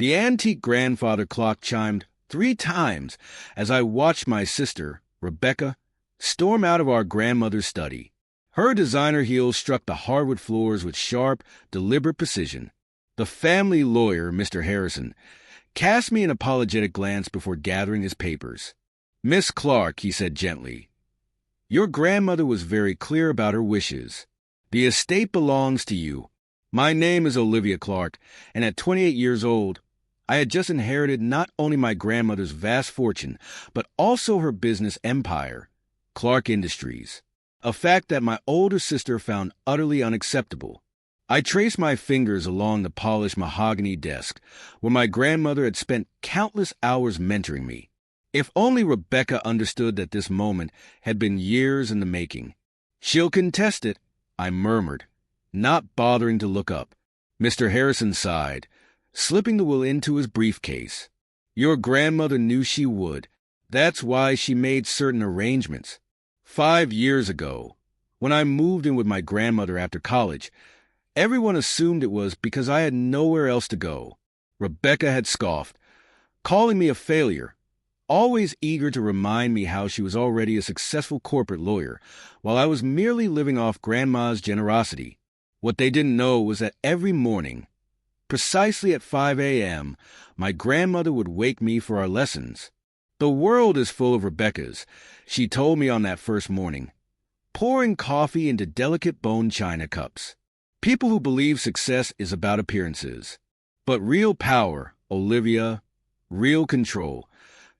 The antique grandfather clock chimed 3 times as I watched my sister, Rebecca, storm out of our grandmother's study. Her designer heels struck the hardwood floors with sharp, deliberate precision. The family lawyer, Mr. Harrison, cast me an apologetic glance before gathering his papers. "Miss Clark," he said gently, "your grandmother was very clear about her wishes. The estate belongs to you. My name is Olivia Clark, and at 28 years old, I had just inherited not only my grandmother's vast fortune, but also her business empire, Clark Industries, a fact that my older sister found utterly unacceptable. I traced my fingers along the polished mahogany desk, where my grandmother had spent countless hours mentoring me. If only Rebecca understood that this moment had been years in the making. "She'll contest it," I murmured, not bothering to look up. Mr. Harrison sighed, slipping the will into his briefcase. "Your grandmother knew she would. That's why she made certain arrangements. 5 years ago, when I moved in with my grandmother after college, everyone assumed it was because I had nowhere else to go." Rebecca had scoffed, calling me a failure, always eager to remind me how she was already a successful corporate lawyer, while I was merely living off Grandma's generosity. What they didn't know was that every morning, precisely at 5 a.m., my grandmother would wake me for our lessons. "The world is full of Rebeccas," she told me on that first morning, pouring coffee into delicate bone china cups. "People who believe success is about appearances. But real power, Olivia, real control,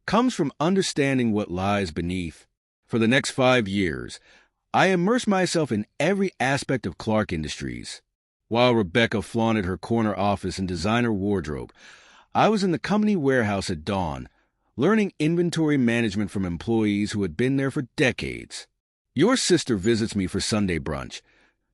comes from understanding what lies beneath." For the next 5 years, I immersed myself in every aspect of Clark Industries. While Rebecca flaunted her corner office and designer wardrobe, I was in the company warehouse at dawn, learning inventory management from employees who had been there for decades. "Your sister visits me for Sunday brunch,"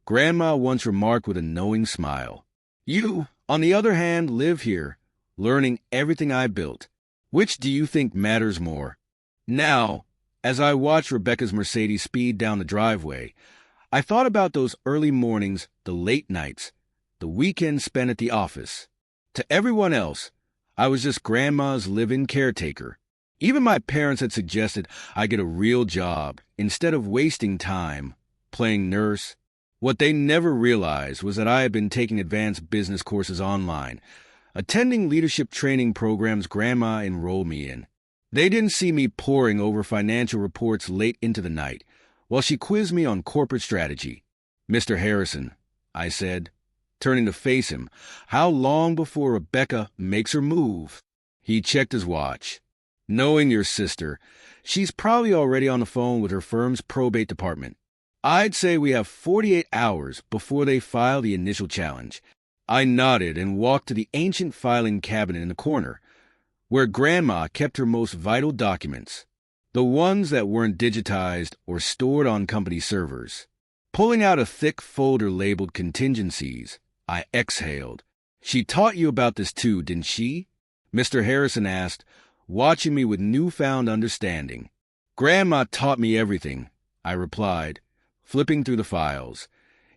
Grandma once remarked with a knowing smile. "You, on the other hand, live here, learning everything I built. Which do you think matters more?" Now, as I watched Rebecca's Mercedes speed down the driveway, I thought about those early mornings, the late nights, the weekends spent at the office. To everyone else, I was just Grandma's live-in caretaker. Even my parents had suggested I get a real job instead of wasting time playing nurse. What they never realized was that I had been taking advanced business courses online, attending leadership training programs Grandma enrolled me in. They didn't see me poring over financial reports late into the night, while she quizzed me on corporate strategy. "Mr. Harrison," I said, turning to face him, "how long before Rebecca makes her move?" He checked his watch. "Knowing your sister, she's probably already on the phone with her firm's probate department. I'd say we have 48 hours before they file the initial challenge." I nodded and walked to the ancient filing cabinet in the corner, where Grandma kept her most vital documents, the ones that weren't digitized or stored on company servers. Pulling out a thick folder labeled contingencies, I exhaled. "She taught you about this too, didn't she?" Mr. Harrison asked, watching me with newfound understanding. "Grandma taught me everything," I replied, flipping through the files,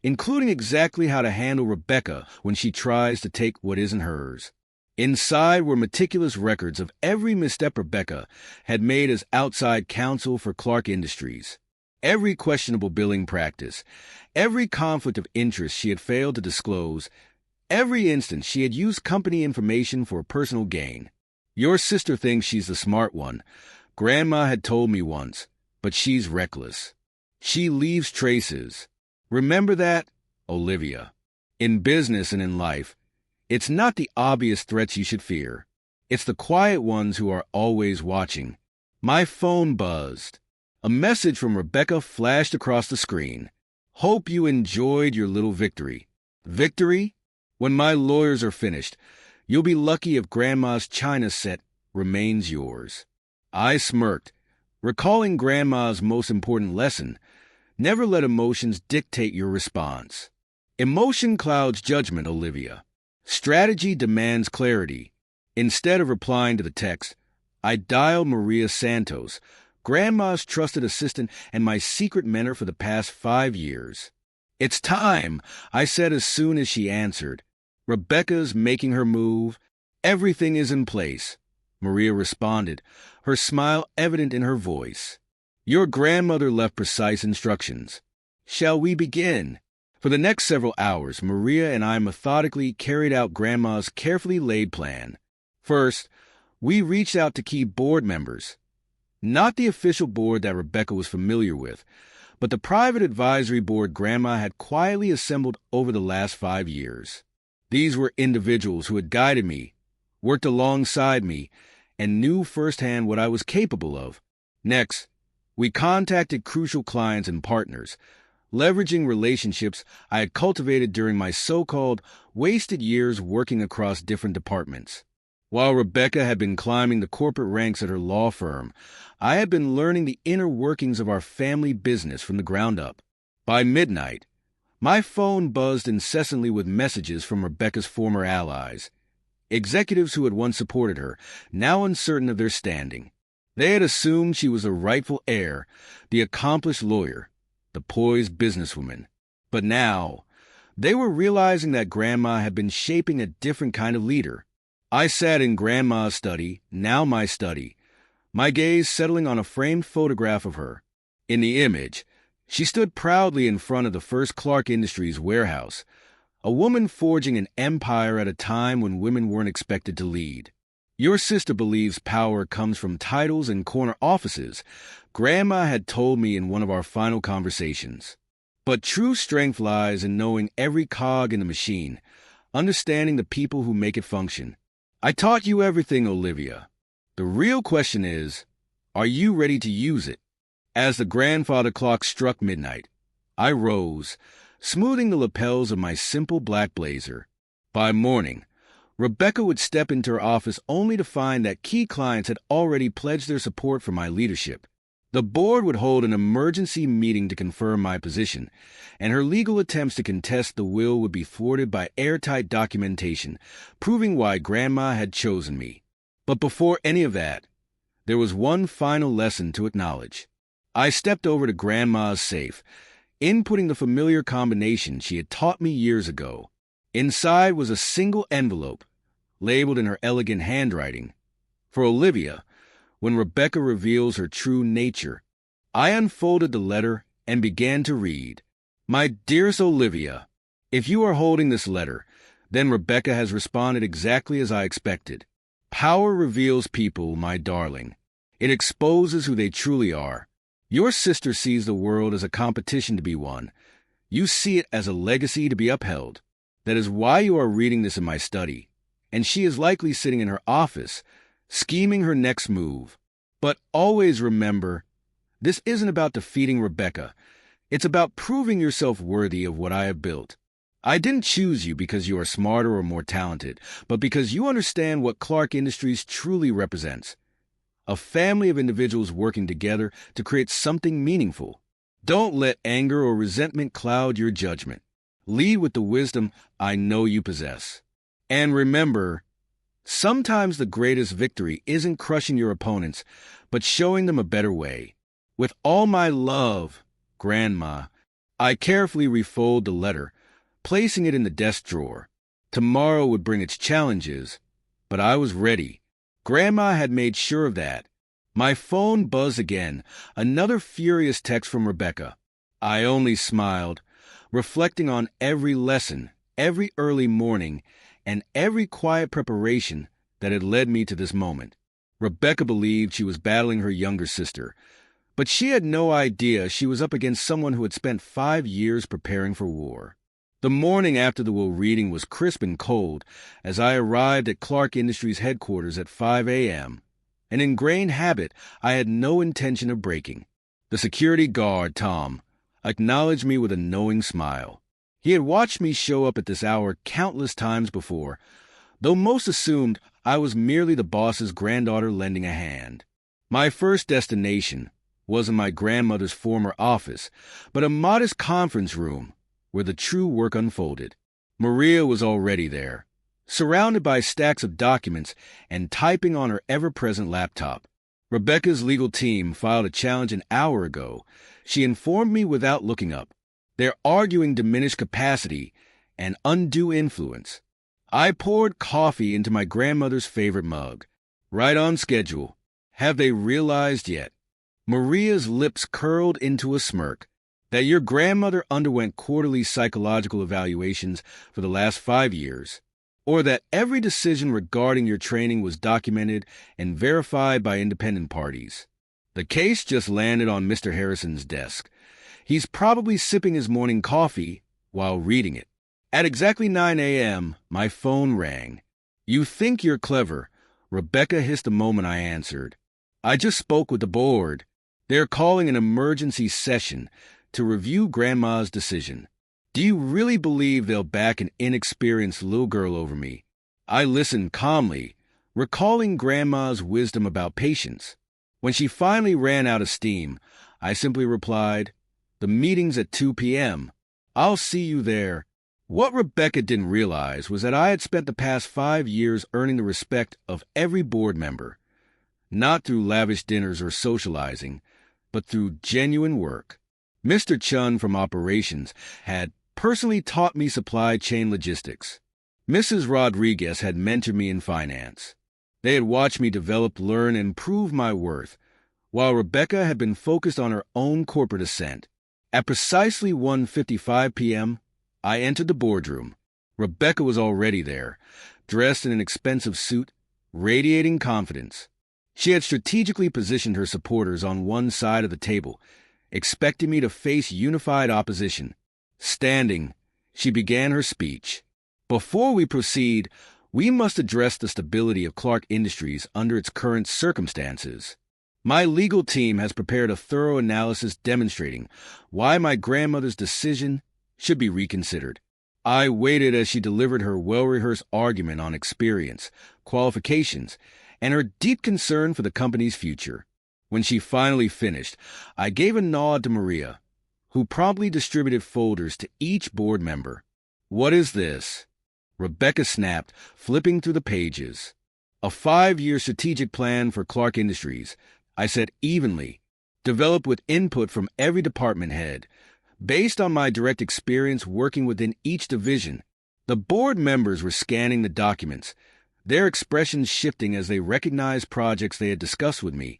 including exactly how to handle Rebecca when she tries to take what isn't hers. Inside were meticulous records of every misstep Rebecca had made as outside counsel for Clark Industries, every questionable billing practice, every conflict of interest she had failed to disclose, every instance she had used company information for personal gain. "Your sister thinks she's the smart one," Grandma had told me once, "but she's reckless. She leaves traces. Remember that, Olivia. In business and in life, it's not the obvious threats you should fear. It's the quiet ones who are always watching." My phone buzzed. A message from Rebecca flashed across the screen. "Hope you enjoyed your little victory. Victory? When my lawyers are finished, you'll be lucky if Grandma's china set remains yours." I smirked, recalling Grandma's most important lesson: never let emotions dictate your response. Emotion clouds judgment, Olivia. Strategy demands clarity. Instead of replying to the text, I dialed Maria Santos, Grandma's trusted assistant and my secret mentor for the past 5 years. "It's time," I said as soon as she answered. "Rebecca's making her move, Everything is in place, Maria responded, her smile evident in her voice. Your grandmother left precise instructions. Shall we begin? For the next several hours, Maria and I methodically carried out Grandma's carefully laid plan. First, we reached out to key board members. Not the official board that Rebecca was familiar with, but the private advisory board Grandma had quietly assembled over the last 5 years. These were individuals who had guided me, worked alongside me, and knew firsthand what I was capable of. Next, we contacted crucial clients and partners, leveraging relationships I had cultivated during my so-called wasted years working across different departments. While Rebecca had been climbing the corporate ranks at her law firm, I had been learning the inner workings of our family business from the ground up. By midnight, my phone buzzed incessantly with messages from Rebecca's former allies, executives who had once supported her, now uncertain of their standing. They had assumed she was the rightful heir, the accomplished lawyer, the poised businesswoman. But now, they were realizing that Grandma had been shaping a different kind of leader. I sat in Grandma's study, now my study, my gaze settling on a framed photograph of her. In the image, she stood proudly in front of the first Clark Industries warehouse, a woman forging an empire at a time when women weren't expected to lead. Your sister believes power comes from titles and corner offices, Grandma had told me in one of our final conversations. But true strength lies in knowing every cog in the machine, understanding the people who make it function. I taught you everything, Olivia. The real question is, are you ready to use it? As the grandfather clock struck midnight, I rose, smoothing the lapels of my simple black blazer. By morning, Rebecca would step into her office only to find that key clients had already pledged their support for my leadership. The board would hold an emergency meeting to confirm my position, and her legal attempts to contest the will would be thwarted by airtight documentation, proving why Grandma had chosen me. But before any of that, there was one final lesson to acknowledge. I stepped over to Grandma's safe, inputting the familiar combination she had taught me years ago. Inside was a single envelope, labeled in her elegant handwriting. For Olivia, when Rebecca reveals her true nature. I unfolded the letter and began to read. My dearest Olivia, if you are holding this letter, then Rebecca has responded exactly as I expected. Power reveals people, my darling. It exposes who they truly are. Your sister sees the world as a competition to be won. You see it as a legacy to be upheld. That is why you are reading this in my study, and she is likely sitting in her office, scheming her next move. But always remember, this isn't about defeating Rebecca. It's about proving yourself worthy of what I have built. I didn't choose you because you are smarter or more talented, but because you understand what Clark Industries truly represents. A family of individuals working together to create something meaningful. Don't let anger or resentment cloud your judgment. Lead with the wisdom I know you possess. And remember, sometimes the greatest victory isn't crushing your opponents, but showing them a better way. With all my love, Grandma. I carefully refold the letter, placing it in the desk drawer. Tomorrow would bring its challenges, but I was ready. Grandma had made sure of that. My phone buzzed again, another furious text from Rebecca. I only smiled, reflecting on every lesson, every early morning, and every quiet preparation that had led me to this moment. Rebecca believed she was battling her younger sister, but she had no idea she was up against someone who had spent 5 years preparing for war. The morning after the will reading was crisp and cold as I arrived at Clark Industries headquarters at 5 a.m., an ingrained habit I had no intention of breaking. The security guard, Tom, acknowledged me with a knowing smile. He had watched me show up at this hour countless times before, though most assumed I was merely the boss's granddaughter lending a hand. My first destination wasn't my grandmother's former office, but a modest conference room where the true work unfolded. Maria was already there, surrounded by stacks of documents and typing on her ever-present laptop. Rebecca's legal team filed a challenge an hour ago. She informed me without looking up. They're arguing diminished capacity and undue influence. I poured coffee into my grandmother's favorite mug. Right on schedule. Have they realized yet? Maria's lips curled into a smirk. That your grandmother underwent quarterly psychological evaluations for the last 5 years, or that every decision regarding your training was documented and verified by independent parties. The case just landed on Mr. Harrison's desk. He's probably sipping his morning coffee while reading it. At exactly 9 a.m., my phone rang. You think you're clever, Rebecca hissed the moment I answered. I just spoke with the board. They're calling an emergency session to review Grandma's decision. Do you really believe they'll back an inexperienced little girl over me? I listened calmly, recalling Grandma's wisdom about patience. When she finally ran out of steam, I simply replied, "The meeting's at 2 p.m. I'll see you there." What Rebecca didn't realize was that I had spent the past 5 years earning the respect of every board member, not through lavish dinners or socializing, but through genuine work. Mr. Chun from operations had personally taught me supply chain logistics. Mrs. Rodriguez had mentored me in finance. They had watched me develop, learn, and prove my worth, while Rebecca had been focused on her own corporate ascent. At precisely 1:55 p.m., I entered the boardroom. Rebecca was already there, dressed in an expensive suit, radiating confidence. She had strategically positioned her supporters on one side of the table, expecting me to face unified opposition. Standing, she began her speech. Before we proceed, we must address the stability of Clark Industries under its current circumstances. My legal team has prepared a thorough analysis demonstrating why my grandmother's decision should be reconsidered. I waited as she delivered her well-rehearsed argument on experience, qualifications, and her deep concern for the company's future. When she finally finished, I gave a nod to Maria, who promptly distributed folders to each board member. "What is this?" Rebecca snapped, flipping through the pages. "A 5-year strategic plan for Clark Industries," I said evenly, "developed with input from every department head, based on my direct experience working within each division." The board members were scanning the documents, their expressions shifting as they recognized projects they had discussed with me,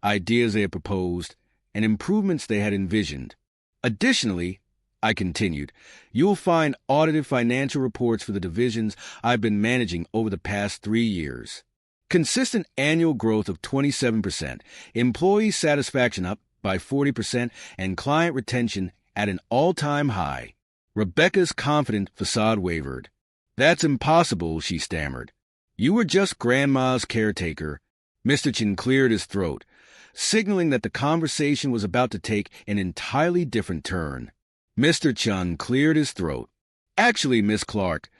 ideas they had proposed, and improvements they had envisioned. Additionally, I continued, "you'll find audited financial reports for the divisions I've been managing over the past 3 years. Consistent annual growth of 27%, employee satisfaction up by 40%, and client retention at an all-time high." Rebecca's confident facade wavered. "That's impossible," she stammered. "You were just Grandma's caretaker." Mr. Chin cleared his throat, signaling that the conversation was about to take an entirely different turn. Mr. Chun cleared his throat. "Actually, Miss Clark,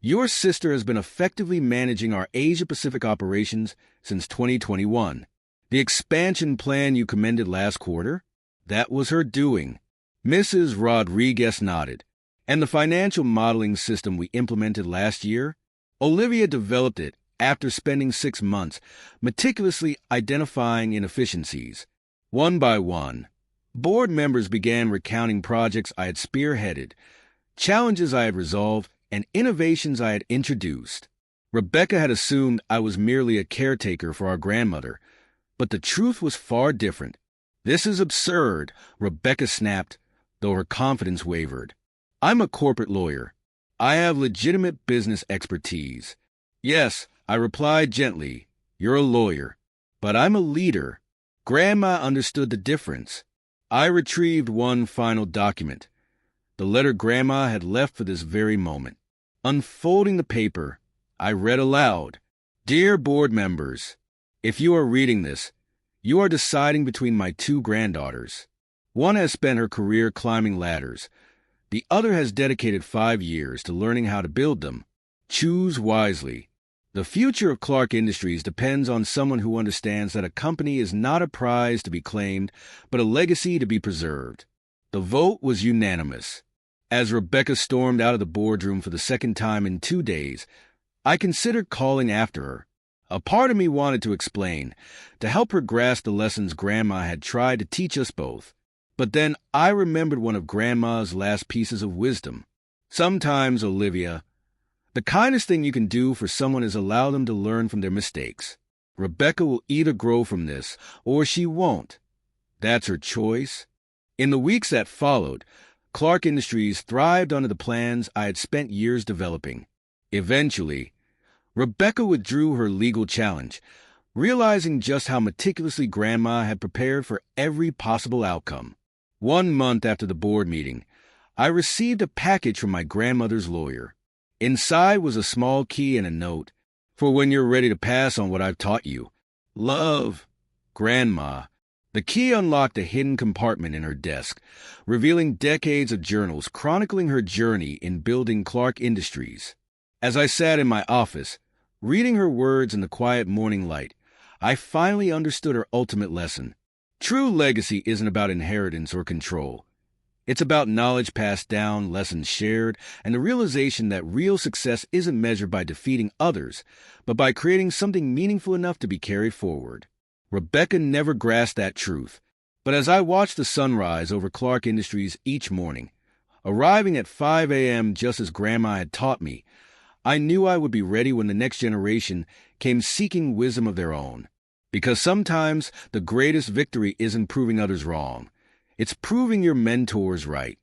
your sister has been effectively managing our Asia-Pacific operations since 2021. The expansion plan you commended last quarter, that was her doing." Mrs. Rodriguez nodded. "And the financial modeling system we implemented last year? Olivia developed it after spending 6 months meticulously identifying inefficiencies. One by one, board members began recounting projects I had spearheaded, challenges I had resolved, and innovations I had introduced. Rebecca had assumed I was merely a caretaker for our grandmother, but the truth was far different. "This is absurd," Rebecca snapped, though her confidence wavered. "I'm a corporate lawyer. I have legitimate business expertise." "Yes," I replied gently, "you're a lawyer. But I'm a leader." Grandma understood the difference. I retrieved one final document, the letter Grandma had left for this very moment. Unfolding the paper, I read aloud, "Dear board members, if you are reading this, you are deciding between my 2 granddaughters. One has spent her career climbing ladders. The other has dedicated 5 years to learning how to build them. Choose wisely. The future of Clark Industries depends on someone who understands that a company is not a prize to be claimed, but a legacy to be preserved." The vote was unanimous. As Rebecca stormed out of the boardroom for the second time in 2 days, I considered calling after her. A part of me wanted to explain, to help her grasp the lessons Grandma had tried to teach us both. But then I remembered one of Grandma's last pieces of wisdom. "Sometimes, Olivia, The kindest thing you can do for someone is allow them to learn from their mistakes. Rebecca will either grow from this, or she won't. That's her choice. In the weeks that followed, Clark Industries thrived under the plans I had spent years developing. Eventually, Rebecca withdrew her legal challenge, realizing just how meticulously Grandma had prepared for every possible outcome. 1 month after the board meeting, I received a package from my grandmother's lawyer. Inside was a small key and a note, "For when you're ready to pass on what I've taught you. Love, Grandma." The key unlocked a hidden compartment in her desk, revealing decades of journals chronicling her journey in building Clark Industries. As I sat in my office, reading her words in the quiet morning light, I finally understood her ultimate lesson. True legacy isn't about inheritance or control. It's about knowledge passed down, lessons shared, and the realization that real success isn't measured by defeating others, but by creating something meaningful enough to be carried forward. Rebecca never grasped that truth, but as I watched the sunrise over Clark Industries each morning, arriving at 5 a.m. just as Grandma had taught me, I knew I would be ready when the next generation came seeking wisdom of their own. Because sometimes the greatest victory isn't proving others wrong. It's proving your mentors right.